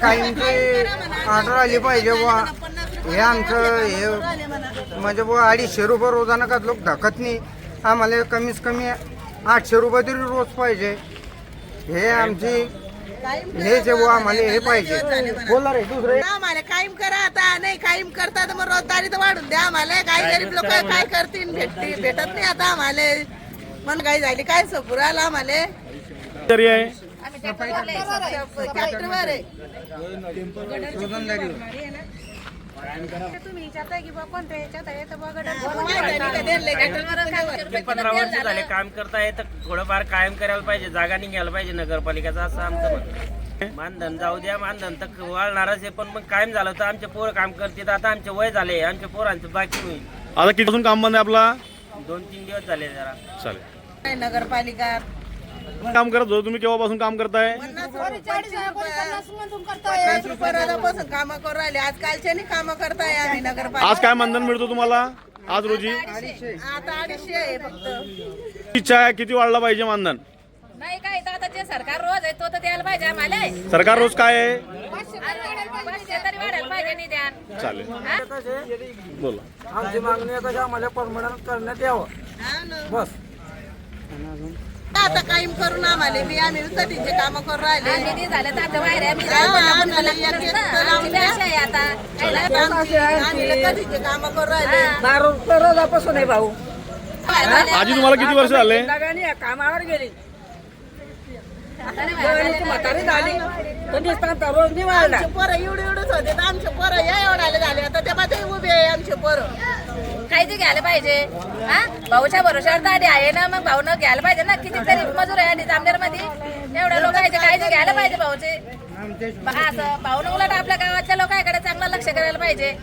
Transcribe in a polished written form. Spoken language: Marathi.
काहींची ऑर्डर आली पाहिजे बुवा. हे आमचं हे म्हणजे बुवा 250 रुपये रोजानं का लोक धकत नाही. आम्हाला कमीत कमी 800 रुपये तरी रोज पाहिजे. हे आमची हे जे बुवा आम्हाला हे पाहिजे. बोला रे दुसरे आम्हाला कायम करा. आता नाही कायम करता तर मग रोजदारी तर वाढून द्या आम्हाला. काय गरीब लोक काय करतील भेटत नाही आता आम्हाला. मन काय झाली काय सपूर आला आम्हाला. तरी आहे ट्रॅक्टरवर आहे. तुम्ही विचारता की बा कोणत्या याच्यात आहे तर बघा 15 वर्ष झाले काम करताय तर थोडंफार कायम करायला पाहिजे. जागा नाही घ्यायला पाहिजे नगरपालिकेचा असं आमचं म्हणणं. मानधन जाऊ द्या, मानधन तर वाढणारच आहे पण मग कायम झालं तर आमचे पोरं काम करतील. आता आमचे वय झाले, आमच्या पोरांचं बाकी होईल. आता कितीपासून काम बंद आहे आपला? 2-3 दिवस झाले जरा. चालेल. नगरपालिका काम करत होतो तुम्ही, केव्हापासून काम करताय? 50 रुपये रोजापासून कामं करू राहिले. आजकालच्या नाही कामं करताय आम्ही नगरपालिका. आज काय मानधन मिळतो तुम्हाला आज रोजी? आता 250 आहे फक्त. इच्छा आहे किती वाढला पाहिजे मानधन? नाही काय तर आता जे सरकार रोज आहे तो तर द्यायला पाहिजे आम्हाला. सरकार रोज काय आहे? 500 तरी वाढायला पाहिजे नाही द्या. चालेल बोला. आमची मागणी आहे आम्हाला परमनंट करण्यात यावं बस. आता कायम करून आम्हाला मी आम्ही कधीचे कामं करू राहिले. निधी झालं तर आता बाहेर आहे. आम्ही आम्हाला एक आमची आशा आहे आता. आम्ही कधीचे कामं करू राहिले. 12 रुपये रोजापासून आहे भाऊ. आजी तुम्हाला किती वर्ष झाले? कामावर गेली म्हातारी झाली रोज नाही वाढला. आमचे पोरं एवढेच होते तर आमचे पोरं एवढाले झाले. आता ते मध्ये उभे आहे आमचे पोरं. काहीतरी घ्यायला पाहिजे. हा भाऊच्या भरोशावर दादी आहे ना, मग भाऊनं घ्यायला पाहिजे ना. कितीतरी मजूर आहे जामनेर मध्ये एवढ्या लोक आहे काहीतरी घ्यायला पाहिजे भाऊचे. असं भाऊनं उलट आपल्या गावातल्या लोकांकडे चांगलं लक्ष करायला पाहिजे.